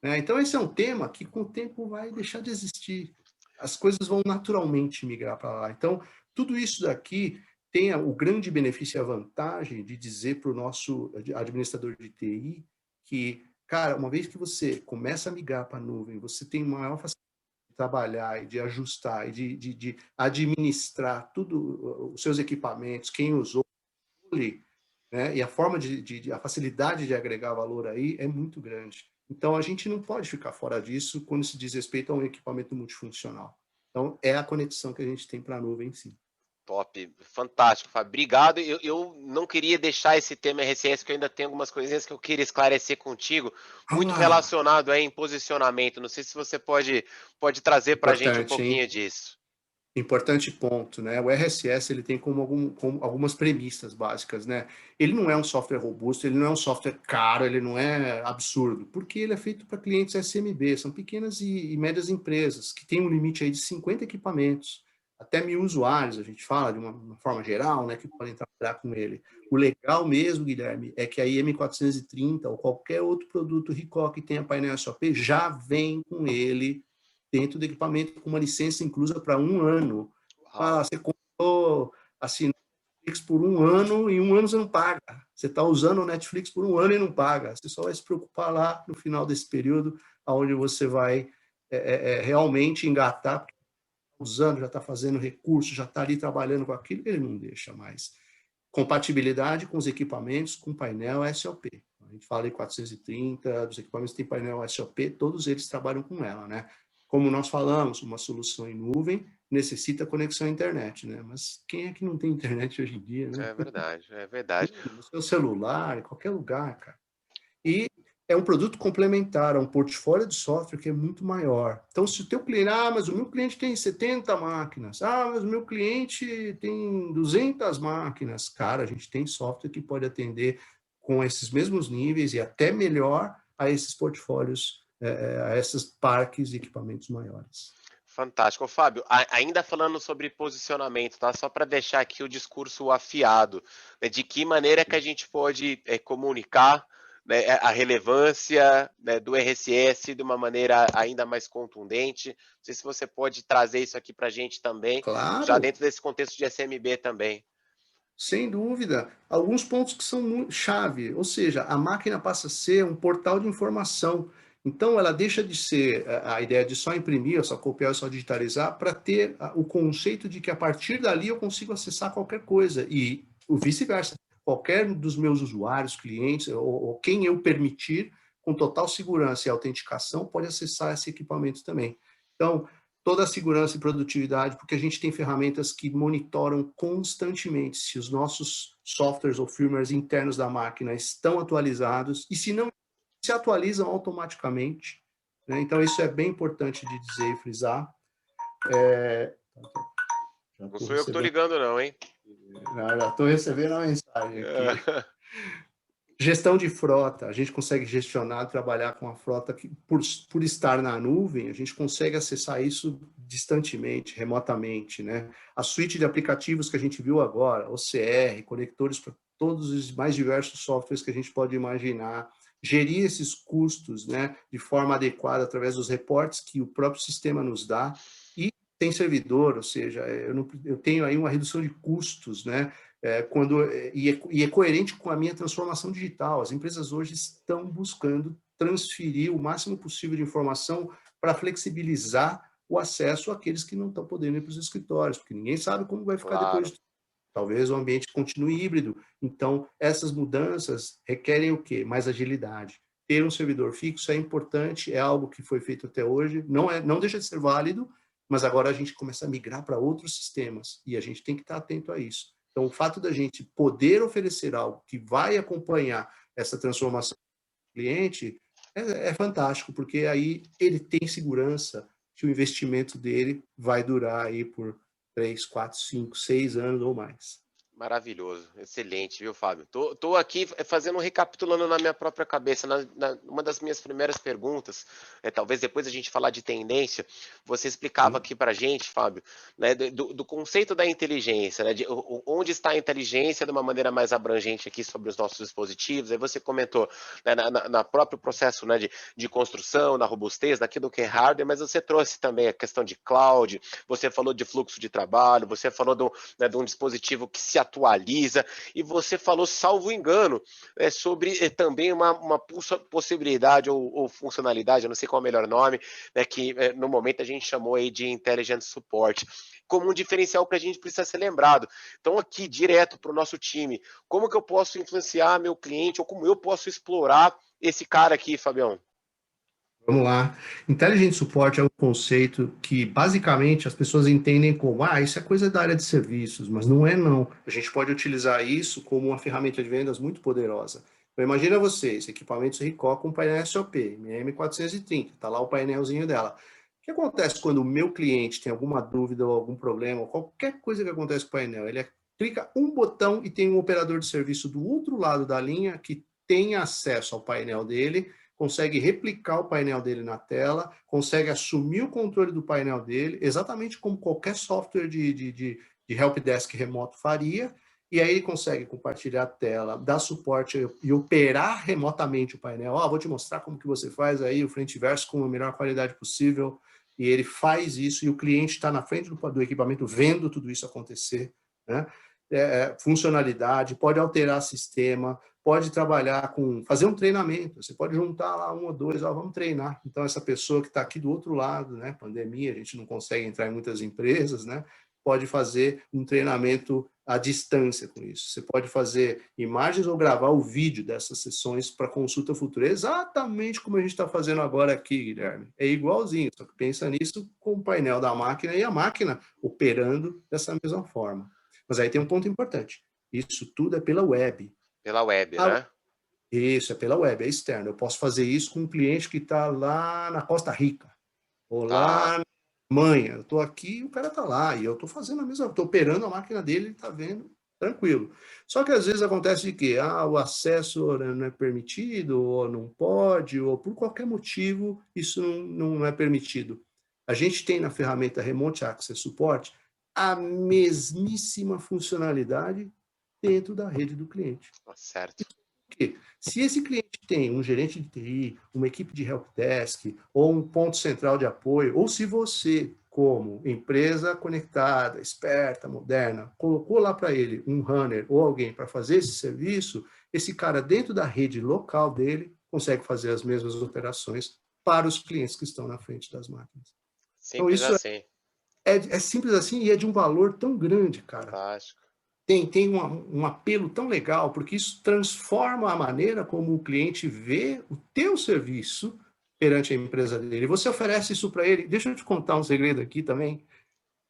Né? Então, esse é um tema que com o tempo vai deixar de existir. As coisas vão naturalmente migrar para lá. Então, tudo isso daqui tem o grande benefício e a vantagem de dizer para o nosso administrador de TI que, cara, uma vez que você começa a migrar para a nuvem, você tem maior facilidade de trabalhar e de ajustar e de administrar tudo, os seus equipamentos, quem usou, né? E a forma a facilidade de agregar valor aí é muito grande. Então, a gente não pode ficar fora disso quando se diz respeito a um equipamento multifuncional. Então, é a conexão que a gente tem para a nuvem, sim. Top, fantástico, Fábio. Obrigado. Eu não queria deixar esse tema RCS, que eu ainda tenho algumas coisinhas que eu queria esclarecer contigo, Vamos muito lá! relacionado aí em posicionamento. Não sei se você pode trazer para a gente um Importante, hein? pouquinho disso. Importante ponto, né? O RSS ele tem como algumas premissas básicas, né? Ele não é um software robusto, ele não é um software caro, ele não é absurdo, porque ele é feito para clientes SMB, são pequenas e médias empresas que têm um limite aí de 50 equipamentos, até 1.000 usuários, a gente fala de uma forma geral, né? Que podem trabalhar com ele. O legal mesmo, Guilherme, é que a IM430 ou qualquer outro produto Recall que tenha painel SOP já vem com ele dentro do equipamento com uma licença inclusa para 1 ano. Ah, Uau, você comprou, assinou Netflix por 1 ano e 1 ano você não paga. Você está usando o Netflix por 1 ano e não paga. Você só vai se preocupar lá no final desse período, onde você vai realmente engatar, porque tá usando, já está fazendo recurso, já está ali trabalhando com aquilo, ele não deixa mais. Compatibilidade com os equipamentos com painel SOP. A gente fala em 430, dos equipamentos que têm painel SOP, todos eles trabalham com ela, né? Como nós falamos, uma solução em nuvem necessita conexão à internet, né? Mas quem é que não tem internet hoje em dia, né? é verdade, é verdade. No seu celular, em qualquer lugar, cara. E é um produto complementar, é um portfólio de software que é muito maior. Então, se o teu cliente, mas o meu cliente tem 70 máquinas, mas o meu cliente tem 200 máquinas, cara, a gente tem software que pode atender com esses mesmos níveis e até melhor a esses portfólios, a esses parques e equipamentos maiores. Fantástico. Ô, Fábio, ainda falando sobre posicionamento, tá? Só para deixar aqui o discurso afiado, né? De que maneira que a gente pode comunicar, né, a relevância, né, do RSS de uma maneira ainda mais contundente. Não sei se você pode trazer isso aqui para a gente também, já Claro, dentro desse contexto de SMB também. sem dúvida, alguns pontos que são muito chave, ou seja, a máquina passa a ser um portal de informação. Então, ela deixa de ser a ideia de só imprimir, só copiar, só digitalizar, para ter o conceito de que a partir dali eu consigo acessar qualquer coisa e o vice-versa. Qualquer dos meus usuários, clientes ou quem eu permitir, com total segurança e autenticação, pode acessar esse equipamento também. Então, toda a segurança e produtividade, porque a gente tem ferramentas que monitoram constantemente se os nossos softwares ou firmwares internos da máquina estão atualizados e se não se atualizam automaticamente. Né? Então, isso é bem importante de dizer e frisar. Já Não estou sou eu que estou recebendo, ligando, não, hein? já estou recebendo a mensagem aqui. Gestão de frota, a gente consegue gestionar, trabalhar com a frota que, por estar na nuvem, a gente consegue acessar isso distantemente, remotamente, né? A suíte de aplicativos que a gente viu agora, OCR, conectores para todos os mais diversos softwares que a gente pode imaginar, gerir esses custos, né, de forma adequada através dos reportes que o próprio sistema nos dá, e tem servidor, ou seja, eu tenho aí uma redução de custos, né, e é coerente com a minha transformação digital. As empresas hoje estão buscando transferir o máximo possível de informação para flexibilizar o acesso àqueles que não estão podendo ir para os escritórios, porque ninguém sabe como vai ficar depois. Claro. Talvez o ambiente continue híbrido. Então, essas mudanças requerem o quê? Mais agilidade. Ter um servidor fixo é importante, é algo que foi feito até hoje, não deixa de ser válido, mas agora a gente começa a migrar para outros sistemas e a gente tem que estar atento a isso. Então, o fato da gente poder oferecer algo que vai acompanhar essa transformação do cliente é fantástico, porque aí ele tem segurança que o investimento dele vai durar aí por 3, 4, 5, 6 anos ou mais. Maravilhoso, excelente, viu, Fábio? Tô aqui fazendo recapitulando na minha própria cabeça, uma das minhas primeiras perguntas, talvez depois a gente falar de tendência, você explicava Sim. aqui para a gente, Fábio, né, do conceito da inteligência, né, de onde está a inteligência de uma maneira mais abrangente aqui sobre os nossos dispositivos, aí você comentou, né, na próprio processo, né, de construção, na robustez, naquilo que é hardware, mas você trouxe também a questão de cloud, você falou de fluxo de trabalho, você falou né, de um dispositivo que se atualiza, e você falou, salvo engano, sobre também uma possibilidade ou funcionalidade, eu não sei qual é o melhor nome, né, que no momento a gente chamou aí de Intelligent Support, como um diferencial que a gente precisa ser lembrado. Então, aqui, direto para o nosso time, como que eu posso influenciar meu cliente, ou como eu posso explorar esse cara aqui, Fabião? Vamos lá. Intelligent Support é um conceito que basicamente as pessoas entendem como, isso é coisa da área de serviços, mas não é não. A gente pode utilizar isso como uma ferramenta de vendas muito poderosa. Então, imagina vocês, equipamentos Ricoh com painel SOP, MM430, está lá o painelzinho dela. O que acontece quando o meu cliente tem alguma dúvida ou algum problema, ou qualquer coisa que acontece com o painel? Ele clica um botão e tem um operador de serviço do outro lado da linha que tem acesso ao painel dele, consegue replicar o painel dele na tela, consegue assumir o controle do painel dele, exatamente como qualquer software de helpdesk remoto faria, e aí ele consegue compartilhar a tela, dar suporte e operar remotamente o painel. Vou te mostrar como que você faz aí o frente e verso com a melhor qualidade possível, e ele faz isso, e o cliente está na frente do equipamento vendo tudo isso acontecer, né? Funcionalidade, pode alterar sistema, pode trabalhar com, fazer um treinamento, você pode juntar lá um ou dois, vamos treinar. Então, essa pessoa que está aqui do outro lado, né, pandemia, a gente não consegue entrar em muitas empresas, né, pode fazer um treinamento à distância com isso. Você pode fazer imagens ou gravar o vídeo dessas sessões para consulta futura, exatamente como a gente está fazendo agora aqui, Guilherme. É igualzinho, só que pensa nisso com o painel da máquina e a máquina operando dessa mesma forma. Mas aí tem um ponto importante. Isso tudo é pela web. Pela web, né? Isso, é pela web, é externo. Eu posso fazer isso com um cliente que está lá na Costa Rica, ou Tá. lá na Alemanha. Eu estou aqui, o cara está lá, e eu estou fazendo a mesma, estou operando a máquina dele, ele está vendo, tranquilo. Só que às vezes acontece de que o acesso não é permitido, ou não pode, ou por qualquer motivo isso não é permitido. A gente tem na ferramenta Remote Access Support a mesmíssima funcionalidade dentro da rede do cliente. Certo. Porque se esse cliente tem um gerente de TI, uma equipe de helpdesk, ou um ponto central de apoio, ou se você, como empresa conectada, esperta, moderna, colocou lá para ele um runner ou alguém para fazer esse serviço, esse cara dentro da rede local dele consegue fazer as mesmas operações para os clientes que estão na frente das máquinas. Então Simples isso assim. é simples assim e é de um valor tão grande, cara. Fantástico. Tem um apelo tão legal, porque isso transforma a maneira como o cliente vê o teu serviço perante a empresa dele. Você oferece isso para ele. Deixa eu te contar um segredo aqui também.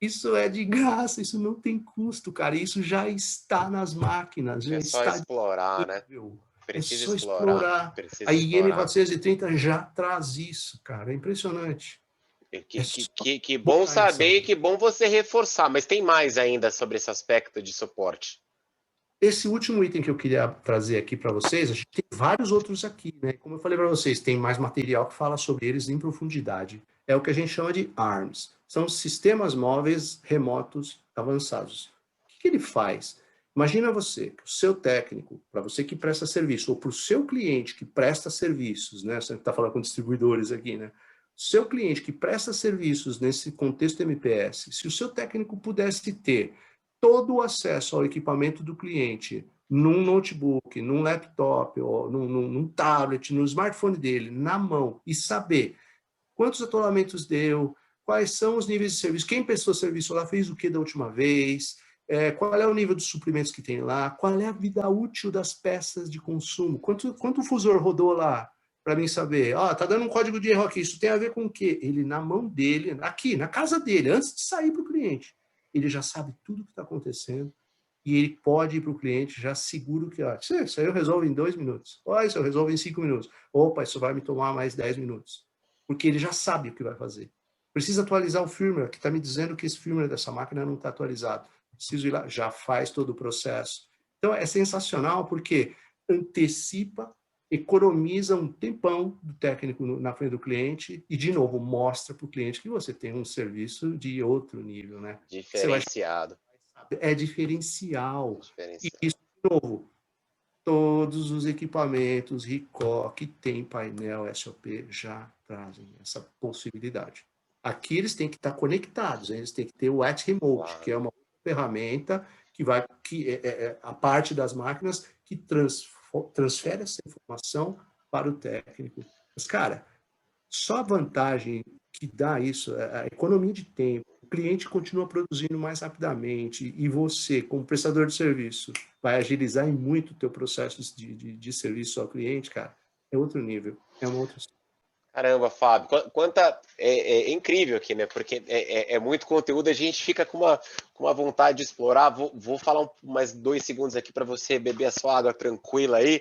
Isso é de graça, isso não tem custo, cara. Isso já está nas máquinas, já É só está explorar, né? disponível. É Precisa só explorar. explorar. Precisa A IEM explorar. 430 já traz isso, cara. É impressionante. É Que, só que, que bom botar em saber ação. e que bom você reforçar, mas tem mais ainda sobre esse aspecto de suporte. Esse último item que eu queria trazer aqui para vocês, a gente tem vários outros aqui, né? Como eu falei para vocês, tem mais material que fala sobre eles em profundidade. É o que a gente chama de ARMS. São sistemas móveis remotos avançados. O que ele faz? Imagina você, que o seu técnico, para você que presta serviço, ou para o seu cliente que presta serviços, né? Você está falando com distribuidores aqui, né? Seu cliente que presta serviços nesse contexto MPS, se o seu técnico pudesse ter todo o acesso ao equipamento do cliente, num notebook, num laptop, ou num tablet, no smartphone dele, na mão, e saber quantos atolamentos deu, quais são os níveis de serviço, quem prestou serviço lá fez o que da última vez, qual é o nível de suprimentos que tem lá, qual é a vida útil das peças de consumo, quanto o fusor rodou lá, para mim saber, tá dando um código de erro aqui, isso tem a ver com o quê? Ele na mão dele, aqui, na casa dele, antes de sair para o cliente, ele já sabe tudo o que está acontecendo, e ele pode ir para o cliente já seguro que, isso aí eu resolvo em 2 minutos, isso eu resolvo em 5 minutos, opa, isso vai me tomar mais 10 minutos, porque ele já sabe o que vai fazer. Precisa atualizar o firmware, que está me dizendo que esse firmware dessa máquina não está atualizado. Preciso ir lá, já faz todo o processo. Então, é sensacional porque antecipa, economiza um tempão do técnico na frente do cliente e, de novo, mostra para o cliente que você tem um serviço de outro nível, né? Você vai Diferenciado. é diferencial. E Diferenciado. isso, de novo, todos os equipamentos Ricoh que tem painel SOP já trazem essa possibilidade. Aqui eles têm que estar conectados, eles têm que ter o At Remote, Claro. que é uma ferramenta que é a parte das máquinas que transfere essa informação para o técnico. Mas, cara, só a vantagem que dá isso, a economia de tempo, o cliente continua produzindo mais rapidamente e você, como prestador de serviço, vai agilizar em muito o teu processo de serviço ao cliente, cara, é outro nível, é uma outra. Caramba, Fábio, é incrível aqui, né? Porque é muito conteúdo, a gente fica com uma vontade de explorar. Vou falar mais 2 segundos aqui para você beber a sua água tranquila aí.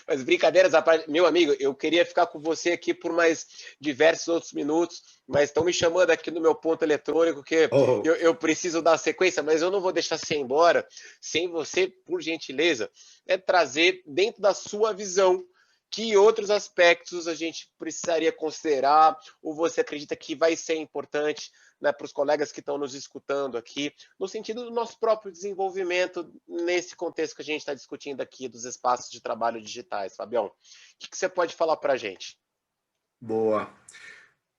Mas brincadeiras à parte, meu amigo, eu queria ficar com você aqui por mais diversos outros minutos, mas estão me chamando aqui no meu ponto eletrônico que Oh, eu preciso dar sequência, mas eu não vou deixar você ir embora sem você, por gentileza, trazer dentro da sua visão que outros aspectos a gente precisaria considerar, ou você acredita que vai ser importante, né, para os colegas que estão nos escutando aqui, no sentido do nosso próprio desenvolvimento nesse contexto que a gente está discutindo aqui dos espaços de trabalho digitais, Fabião? O que você pode falar para a gente? boa.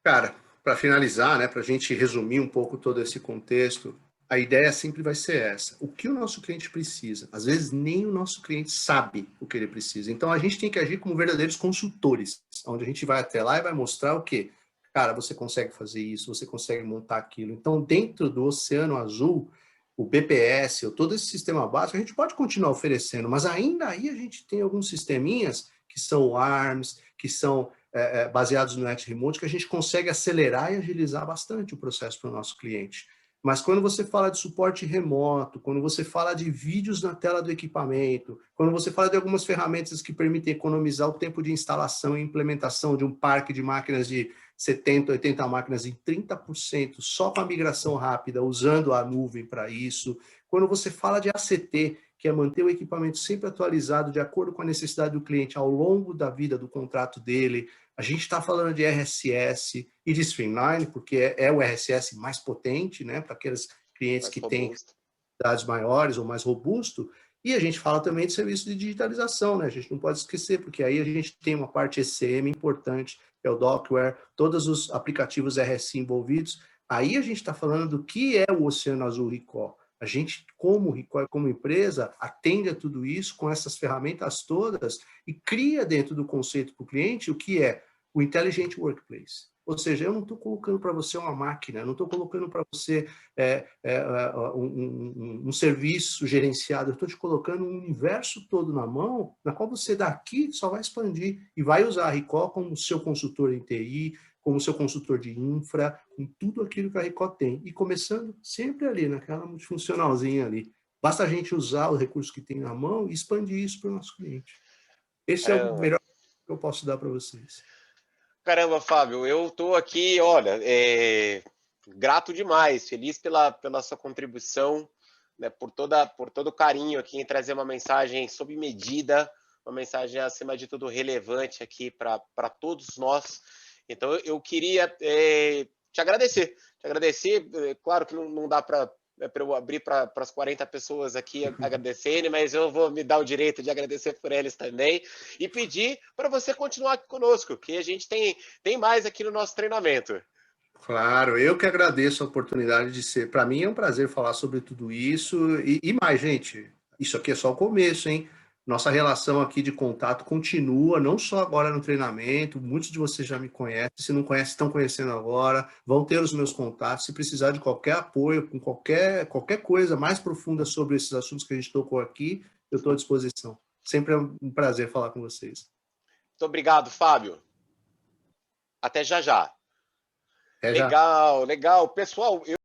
Cara, para finalizar, né, para a gente resumir um pouco todo esse contexto, a ideia sempre vai ser essa. O que o nosso cliente precisa? Às vezes nem o nosso cliente sabe o que ele precisa. Então a gente tem que agir como verdadeiros consultores, onde a gente vai até lá e vai mostrar o quê? Cara, você consegue fazer isso, você consegue montar aquilo. Então, dentro do Oceano Azul, o BPS, ou todo esse sistema básico, a gente pode continuar oferecendo, mas ainda aí a gente tem alguns sisteminhas que são ARMS, que são baseados no Net Remote, que a gente consegue acelerar e agilizar bastante o processo para o nosso cliente. Mas quando você fala de suporte remoto, quando você fala de vídeos na tela do equipamento, quando você fala de algumas ferramentas que permitem economizar o tempo de instalação e implementação de um parque de máquinas de 70, 80 máquinas em 30%, só com a migração rápida, usando a nuvem para isso. Quando você fala de ACT, que é manter o equipamento sempre atualizado de acordo com a necessidade do cliente ao longo da vida do contrato dele. A gente está falando de RSS e de Streamline, porque é o RSS mais potente, né, para aqueles clientes Mais que têm robusto. dados maiores ou mais robusto. E a gente fala também de serviço de digitalização, né? A gente não pode esquecer, porque aí a gente tem uma parte ECM importante, que é o Dockware, todos os aplicativos RSI envolvidos. Aí a gente está falando do que é o Oceano Azul Recall. A gente, como Recall, como empresa, atende a tudo isso com essas ferramentas todas e cria dentro do conceito para o cliente o que é o Intelligent Workplace. Ou seja, eu não estou colocando para você uma máquina, eu não estou colocando para você um serviço gerenciado, eu estou te colocando um universo todo na mão, na qual você daqui só vai expandir e vai usar a Recall como seu consultor em TI, como seu consultor de infra, com tudo aquilo que a Recall tem. E começando sempre ali, naquela multifuncionalzinha ali. Basta a gente usar o recurso que tem na mão e expandir isso para o nosso cliente. Esse é o Caramba. melhor que eu posso dar para vocês. Caramba, Fábio, eu estou aqui, olha, grato demais, feliz pela sua contribuição, né, por todo o carinho aqui em trazer uma mensagem sob medida, uma mensagem, acima de tudo, relevante aqui para todos nós. Então, eu queria te agradecer. Claro que não dá para eu abrir para as 40 pessoas aqui agradecerem, mas eu vou me dar o direito de agradecer por eles também e pedir para você continuar aqui conosco, que a gente tem mais aqui no nosso treinamento. Claro, eu que agradeço a oportunidade de ser. Para mim é um prazer falar sobre tudo isso. E mais, gente, isso aqui é só o começo, hein? Nossa relação aqui de contato continua, não só agora no treinamento. Muitos de vocês já me conhecem. Se não conhecem, estão conhecendo agora. Vão ter os meus contatos. Se precisar de qualquer apoio, com qualquer coisa mais profunda sobre esses assuntos que a gente tocou aqui, eu estou à disposição. Sempre é um prazer falar com vocês. Muito obrigado, Fábio. Até já já. Até já. Legal, legal. Pessoal,